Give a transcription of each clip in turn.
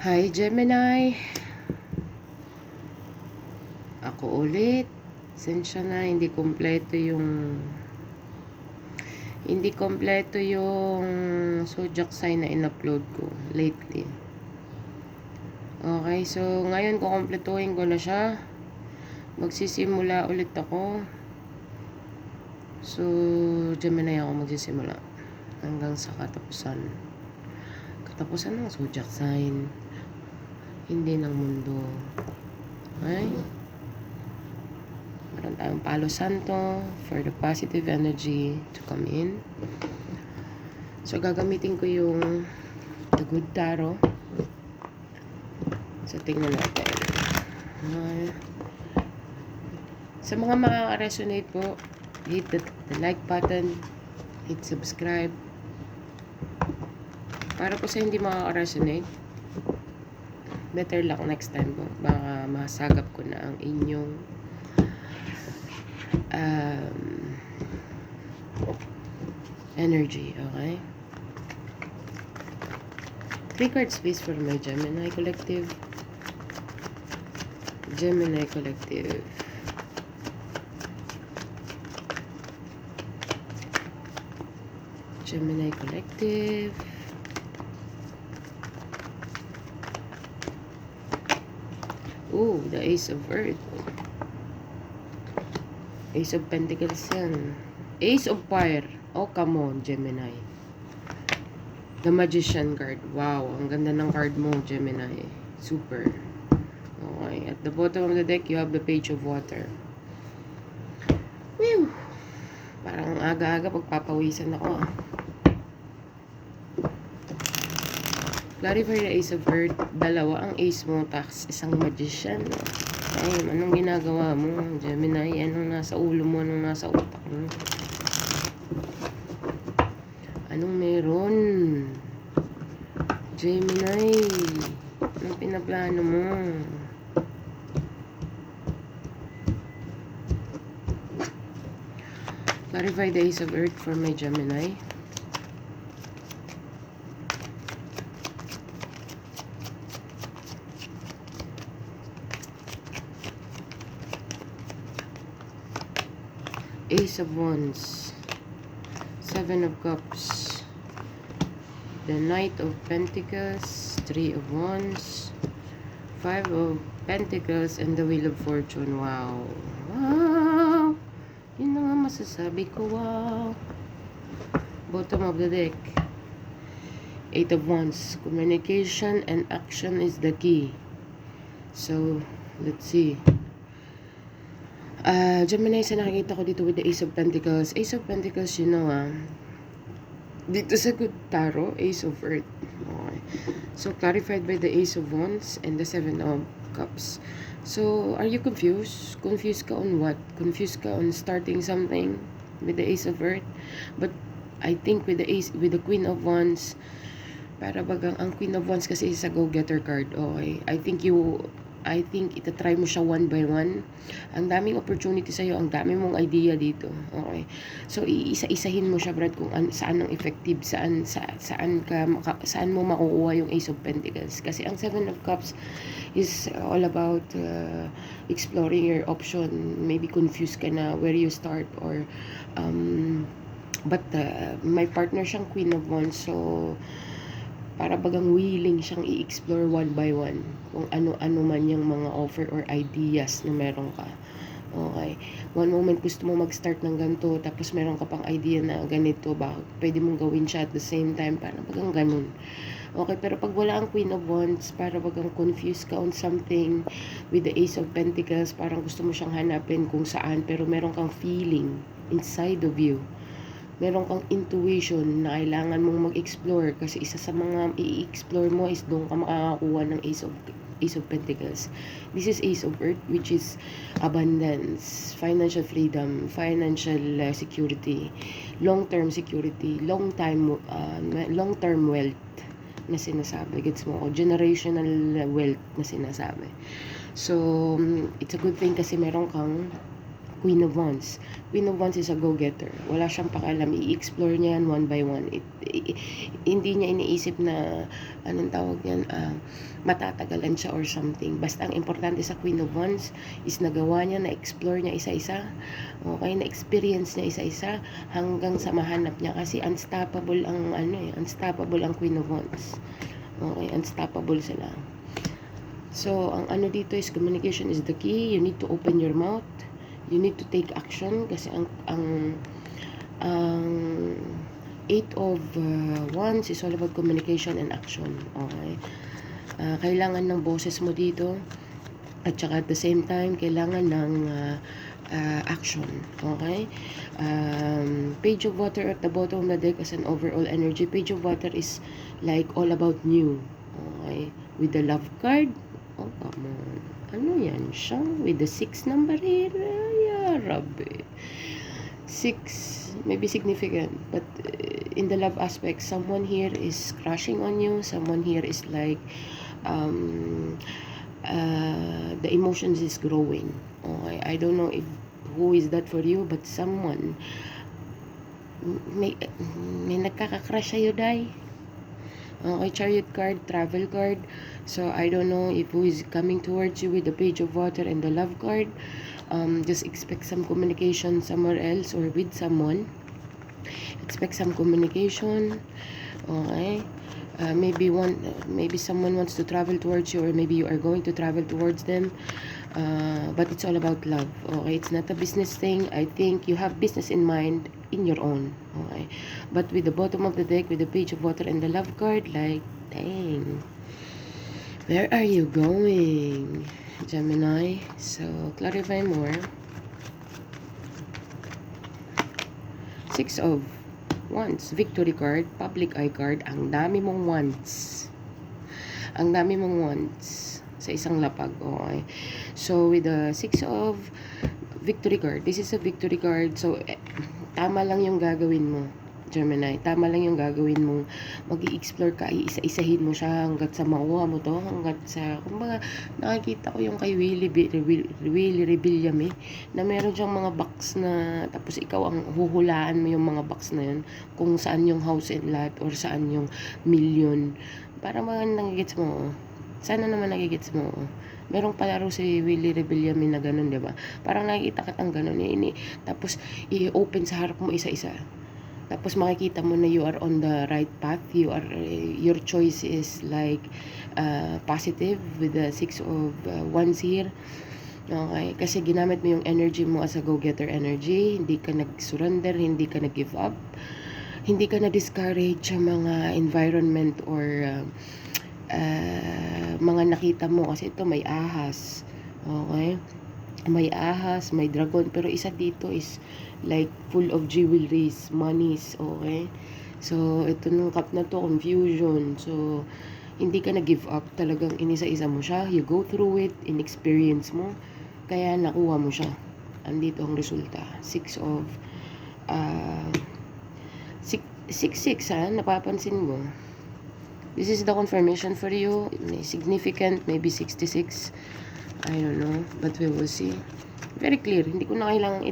Hi Gemini, ako ulit. Sensya na hindi kompleto yung zodiac sign na in-upload ko lately. Okay, so ngayon kukumpletuhin ko na siya. Magsisimula ulit ako. So Gemini ako magsisimula hanggang sa katapusan ng zodiac sign, hindi ng mundo. Okay? Meron tayong Palo Santo for the positive energy to come in. So, gagamitin ko yung The Good Tarot. So, tingnan natin. Sa mga makaka-resonate po, hit the like button, hit subscribe. Para po sa hindi makaka-resonate, better luck next time po. Baka masagap ko na ang inyong energy, okay? 3 cards please for my Gemini Collective. Gemini Collective. Gemini Collective. Ooh, the Ace of Earth. Ace of Pentacles yan. Ace of Fire. Oh, come on, Gemini. The Magician card. Wow, ang ganda ng card mo, Gemini. Super. Okay, at the bottom of the deck, you have the Page of Water. Whew! Parang aga-aga pagpapawisan ako. Clarify the Ace of Earth. Dalawa ang Ace mo, tax isang Magician. Ay, anong ginagawa mo, Gemini? Anong nasa ulo mo? Anong nasa utak mo? Anong meron? Gemini, anong pinaplano mo? Clarify the Ace of Earth for my Gemini. Ace of Wands, Seven of Cups, the Knight of Pentacles, Three of Wands, Five of Pentacles, and the Wheel of Fortune. Wow! Wow! Yun na nga masasabi ko, wow! Bottom of the deck, Eight of Wands. Communication and action is the key. So, let's see. Gemini, sa nakikita ko dito with the Ace of Pentacles. Ace of Pentacles, you know, dito sa Good Tarot, Ace of Earth. Okay. So, clarified by the Ace of Wands and the Seven of Cups. So, are you confused? Confused ka on what? Confused ka on starting something with the Ace of Earth? But, I think with the Queen of Wands, para bagang ang Queen of Wands kasi is a go-getter card. Okay. I think itatry mo siya one by one. Ang daming opportunity sa'yo, ang dami mong idea dito. Okay. So, iisa-isahin mo siya, Brad, kung saan ang effective, saan mo makukuha yung Ace of Pentacles. Kasi ang Seven of Cups is all about exploring your option. Maybe confused ka na where you start or but may partner siyang Queen of Wands. So, para bagang willing siyang i-explore one by one kung ano-ano man yung mga offer or ideas na meron ka. Okay. One moment gusto mo mag-start ng ganito, tapos meron ka pang idea na ganito, pwede mong gawin siya at the same time, para bagang ganun. Okay, pero pag wala ang Queen of Wands, para bagang confused ka on something with the Ace of Pentacles, parang gusto mo siyang hanapin kung saan, pero meron kang feeling inside of you. Meron kang intuition na kailangan mong mag-explore kasi isa sa mga i-explore mo is doon ka makakakuha ng Ace of Pentacles. This is Ace of Earth, which is abundance, financial freedom, financial security, long-term security, long-term wealth na sinasabi. Gets mo ako? Generational wealth na sinasabi. So, it's a good thing kasi meron kang Queen of Wands. Queen of Wands is a go-getter. Wala siyang pakialam. I-explore niya yan one by one. Hindi niya iniisip na, anong tawag yan, matatagalan siya or something. Basta ang importante sa Queen of Wands is nagawa niya, na-explore niya isa-isa. Okay, na-experience niya isa-isa hanggang sa mahanap niya. Kasi unstoppable ang, unstoppable ang Queen of Wands. Okay, unstoppable sila. So, ang ano dito is communication is the key. You need to open your mouth. You need to take action kasi ang Eight of Wands is all about communication and action. Okay? Kailangan ng boses mo dito at saka at the same time kailangan ng action. Okay? Page of Water at the bottom of the deck as an overall energy. Page of Water is like all about new. Okay? With the Love card. Oh, come on. Ano yan siya? With the 6 number here. Yeah, Rabbi. 6 may be significant, but in the love aspect, someone here is crushing on you. Someone here is like the emotions is growing. Okay, I don't know if who is that for you, but someone may nagkaka-crush sa'yo, day. Okay, Chariot card, Travel card. So, I don't know if who is coming towards you with the Page of Water and the Love card. Just expect some communication somewhere else or with someone. Expect some communication. Okay. Maybe someone wants to travel towards you, or maybe you are going to travel towards them. But it's all about love. Okay, it's not a business thing. I think you have business in mind in your own. Okay, but with the bottom of the deck, with the Page of Water and the Love card, like, dang, where are you going, Gemini? So clarify more. 6 of Wands, Victory card, Public Eye card. Ang dami mong wands. Ang dami mong wands sa isang lapag. Okay. So, with the 6 of Victory card, this is a victory card. So, tama lang yung gagawin mo, Gemini. Tama lang yung gagawin mo. Mag-i-explore ka, iisa-isahin mo siya hanggat sa makuha mo to. Hanggat sa, kumbaga, nakikita ko yung kay Willie Rebillame, na meron siyang mga box na, tapos ikaw ang huhulaan mo yung mga box na yun, kung saan yung house and lot, or saan yung million. Para mga nagigits mo, sana naman nagigits mo. Merong palaro si Willie Rebillame na ganun, diba? Parang nakikita ka ang ganun. Tapos, i-open sa harap mo isa-isa. Tapos makikita mo na you are on the right path. Your choice is like positive with the 6 of Wands here. Okay, kasi ginamit mo yung energy mo as a go-getter energy. Hindi ka nag-surrender, hindi ka nag-give up, hindi ka na-discourage sa mga environment or mga nakita mo. Kasi ito may ahas. Okay, may ahas, may dragon, pero isa dito is like full of jewelries, monies. Okay, so ito nung cup na to, confusion. So hindi ka na-give up, talagang inisa-isa mo siya, you go through it, in-experience mo, kaya nakuha mo siya. Andito ang resulta. 6 of 6 ha, napapansin mo. This is the confirmation for you. May significant, maybe 66. I don't know, but we will see. Very clear. Hindi ko na kailangang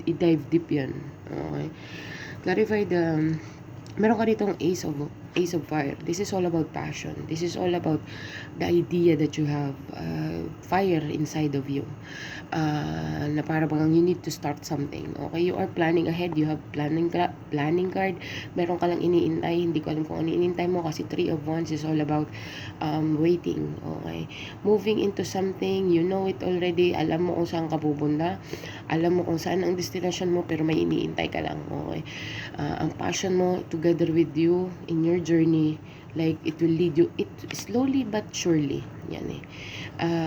i-dive deep yan. Okay. Clarify the... Meron ka ditong Ace of Fire. This is all about passion. This is all about the idea that you have fire inside of you. Na para bang you need to start something. Okay, you are planning ahead. You have planning card. Meron ka lang iniintay. Hindi ko alam kung ano iniintay mo kasi 3 of Wands is all about waiting. Okay, moving into something. You know it already. Alam mo kung saan ka pupunta. Alam mo kung saan ang destination mo, pero may iniintay ka lang. Okay, ang passion mo together with you in your journey, like it will lead you slowly but surely. Yan eh.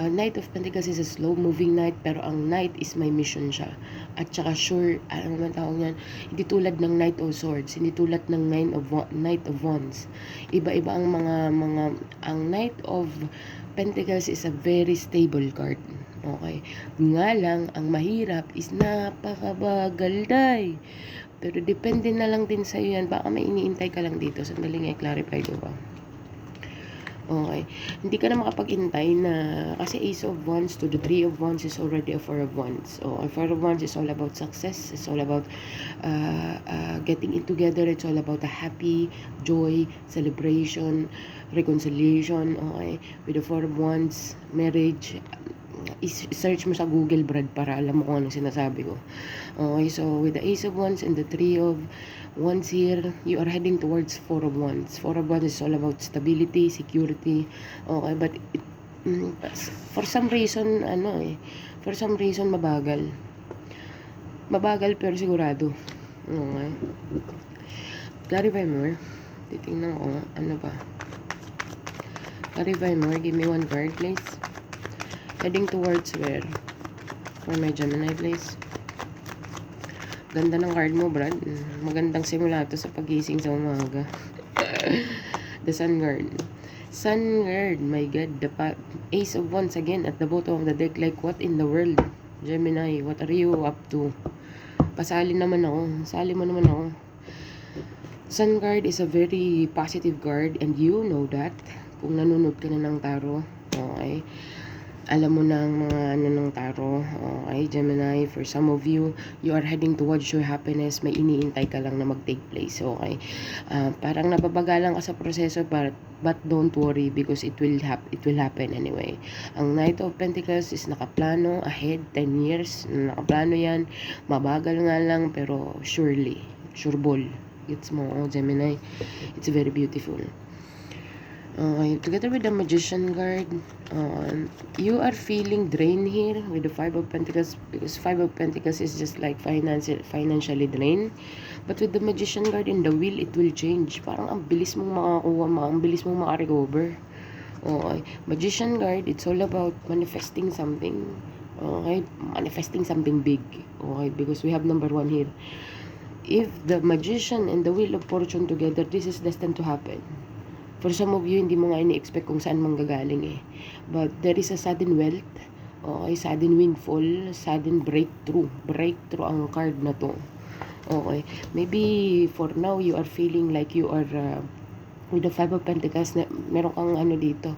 Knight of Pentacles is a slow moving knight, pero ang knight is may mission siya. At saka sure, ano man tawag yan, hindi tulad ng Knight of Swords, hindi tulad ng Knight of Wands. Iba-iba ang ang Knight of Pentacles is a very stable card. Okay. Nga lang, ang mahirap is napakabagal, day. Pero depende na lang din sa'yo yan. Baka may iniintay ka lang dito. Sandali nga i-clarify ko ba. Okay. Hindi ka na makapag-intay na kasi Ace of Wands to the Three of Wands is already a Four of Wands. So, a Four of Wands is all about success. It's all about getting it together. It's all about a happy, joy, celebration, reconciliation. Okay. With the Four of Wands, marriage, search mo sa Google, Brad, para alam mo kung ano sinasabi ko. Okay, so with the Ace of Wands and the Three of Wands here, you are heading towards Four of Wands. Four of Wands is all about stability, security. Okay, but for some reason, for some reason mabagal. Mabagal pero sigurado. Okay. Clarify more. Titingnan ko, ano ba? Clarify more. Give me one card, please. Heading towards where? For my Gemini, please. Ganda ng card mo, Brad. Magandang simula to sa pagising sa umaga. The Sun Guard. Sun Guard, my God. The Ace of Wands again at the bottom of the deck. Like, what in the world? Gemini, what are you up to? Pasali naman ako. Sali mo naman ako. Sun Guard is a very positive card and you know that. Kung nanonood ka na ng tarot, okay? Alam mo na ang mga ng taro. Okay, Gemini, for some of you, you are heading towards your happiness. May iniintay ka lang na mag-take place. Okay, parang napabagalan ka sa proseso, but don't worry because it will happen anyway. Ang Knight of Pentacles is nakaplano ahead 10 years. Nakaplano yan. Mabagal nga lang pero surely, sure ball. Gets mo, Gemini. It's very beautiful. Together with the Magician card, you are feeling drained here with the Five of Pentacles because Five of Pentacles is just like financially drained. But with the Magician card in the Wheel, it will change. Parang ang bilis mong makakuha, ang bilis mong makarecover. Okay. Magician card, it's all about manifesting something. Okay, manifesting something big. Okay, because we have number 1 here. If the Magician and the Wheel of Fortune together, this is destined to happen. For some of you, hindi mo nga ini-expect kung saan manggagaling eh. But there is a sudden wealth, okay, sudden windfall, sudden breakthrough. Breakthrough ang card na to. Okay. Maybe for now, you are feeling like you are with the Five of Pentacles, na meron kang ano dito,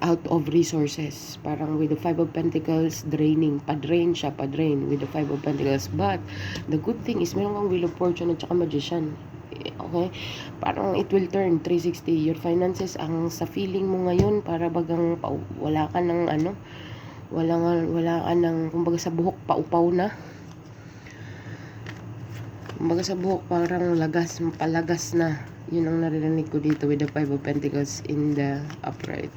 out of resources. Parang with the Five of Pentacles, draining. Pa-drain siya, pa-drain with the Five of Pentacles. But, the good thing is, meron kang Wheel of Fortune at saka Magician. Okay? Parang it will turn 360. Your finances, ang sa feeling mo ngayon, para bagang wala ka ng wala ka ng, kumbaga sa buhok, paupaw na. Kumbaga sa buhok, parang palagas na. Yun ang naririnig ko dito with the Five of Pentacles in the upright.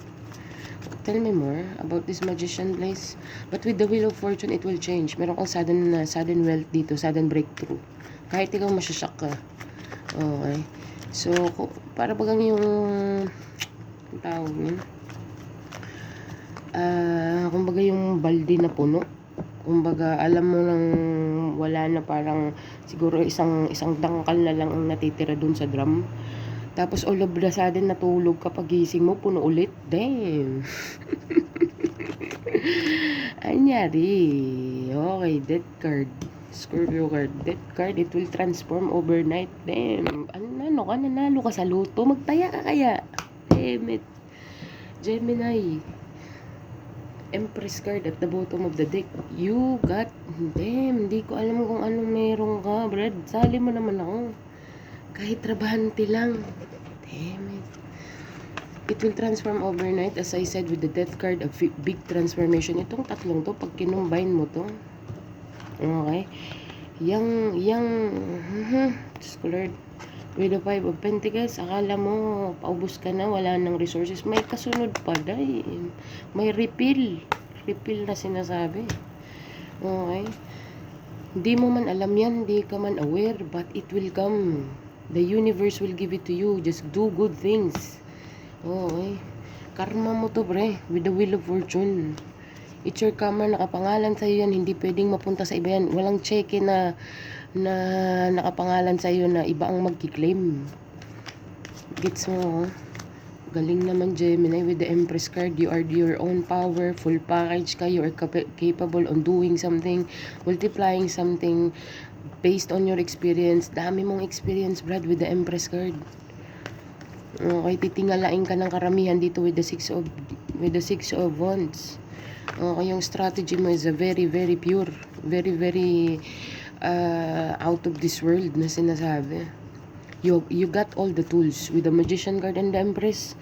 Tell me more about this Magician, please. But with the Wheel of Fortune, it will change. Meron kang sudden wealth dito, sudden breakthrough. Kahit ikaw masyashock ka. Okay. So, para bagang yung tawag yun. Kumbaga yung balde na puno. Kumbaga, alam mo nang wala na, parang siguro isang dangkal na lang ang natitira dun sa drum. Tapos all of the sudden natulog ka, pagising mo puno ulit. Damn. Anyari. Okay, Death card. Scorpio card. Death card, it will transform overnight. Damn. Ano ka? Nanalo ka sa loto? Magtaya ka kaya? Damn it. Gemini. Empress card at the bottom of the deck. You got, damn, hindi ko alam kung anong meron ka, Brad. Sali mo naman ako. Kahit trabahante lang. Damn it. It will transform overnight, as I said, with the Death card, a big transformation. Itong tatlong to, pag kinumbine mo to, okay, Diyos ko Lord, with the Five of Pentacles, akala mo, paubos ka na, wala nang resources. May kasunod pa, day. May refill na sinasabi. Okay. Hindi mo man alam yan, hindi ka man aware, but it will come. The universe will give it to you. Just do good things. Okay. Karma mo to, bre, with the Wheel of Fortune. It's your karma, nakapangalan sa'yo yan, hindi pwedeng mapunta sa iba yan. Walang cheque na nakapangalan sa'yo na iba ang magkiklaim. Gets mo, galing naman, Gemini, with the Empress card. You are your own power, full package ka. You are capable on doing something, multiplying something based on your experience. Dami mong experience, Brad, with the Empress card. Okay, titingalain ka ng karamihan dito with the six of wands. Okay, yung strategy mo is a very very pure, very very out of this world na sinasabi. You got all the tools with the Magician card and the Empress.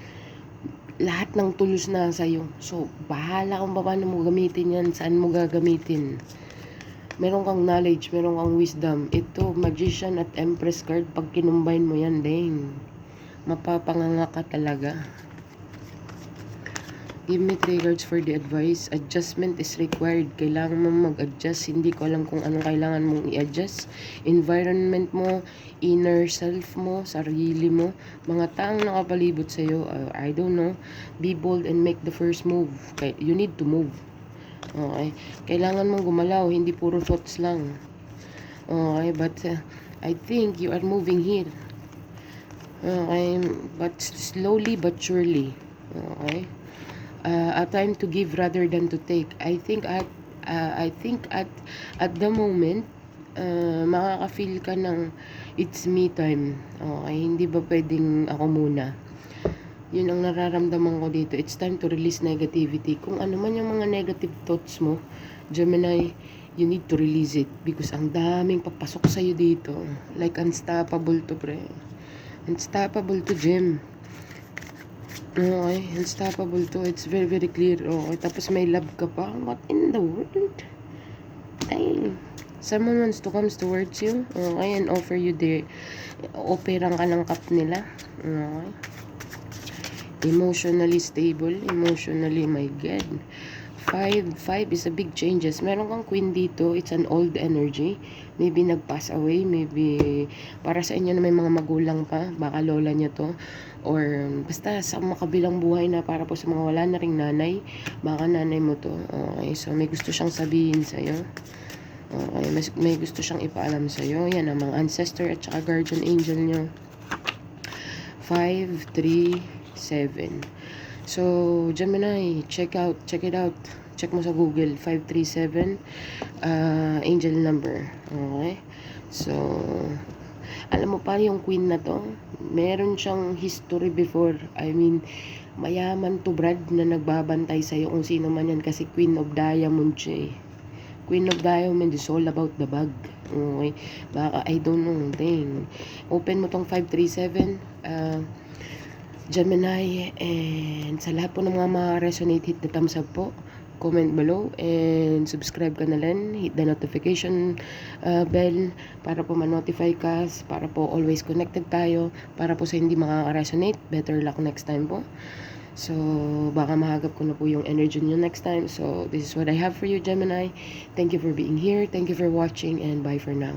Lahat ng tools na sa'yo. So, bahala kung paano mo gamitin yan, saan mo gagamitin. Meron kang knowledge, meron kang wisdom. Ito, Magician at Empress card, pag kinumbine mo yan, dang, mapapanganga ka talaga. Give me 3 cards for the advice. Adjustment is required. Kailangan mo mag-adjust. Hindi ko alam kung anong kailangan mong i-adjust. Environment mo, inner self mo, sarili mo, mga taong nakapalibot sa'yo. I don't know. Be bold and make the first move. You need to move. Okay? Kailangan mong gumalaw. Hindi puro thoughts lang. Okay? But I think you are moving here. Okay? But slowly but surely. Okay? A time to give rather than to take. I think at the moment makaka-feel ka ng it's me time. Okay, hindi ba pwedeng ako muna? Yun ang nararamdaman ko dito. It's time to release negativity. Kung ano man yung mga negative thoughts mo, Gemini, you need to release it because ang daming papasok sa'yo dito. Like unstoppable to, pre. Unstoppable to, Gem. Okay, unstoppable to. It's very, very clear. Okay, tapos may love ka pa. What in the world? Dang. Someone wants to come towards you. Okay, and offer you the operang ka ng cup nila. Okay. Emotionally stable. Emotionally, my God. 5 is a big changes. Meron kang queen dito. It's an old energy. Maybe nag-pass away. Maybe para sa inyo na may mga magulang pa. Baka lola niya to. Or basta sa makabilang buhay na para po sa mga wala na ring nanay. Baka nanay mo to. Okay. So may gusto siyang sabihin sa'yo. Okay. May gusto siyang ipaalam sa'yo. Yan ang mga ancestor at saka guardian angel niyo. 5, 3, 7. So, Gemini, check it out. Check mo sa Google, 537 angel number. Okay? So, alam mo pa yung queen na to, meron siyang history before. I mean, mayaman to Brad na nagbabantay sa'yo kung sino man yan kasi Queen of Diamond siya eh. Queen of Diamond is all about the bag. Okay? Baka, I don't know, dang. Open mo tong 537, Gemini, and sa lahat po ng mga ma-resonate, hit the thumbs up po, comment below, and subscribe ka na lang, hit the notification bell para po ma-notify ka, para po always connected tayo, para po sa hindi makaka-resonate, better luck next time po. So, baka mahagap ko na po yung energy nyo next time. So, this is what I have for you, Gemini. Thank you for being here, thank you for watching, and bye for now.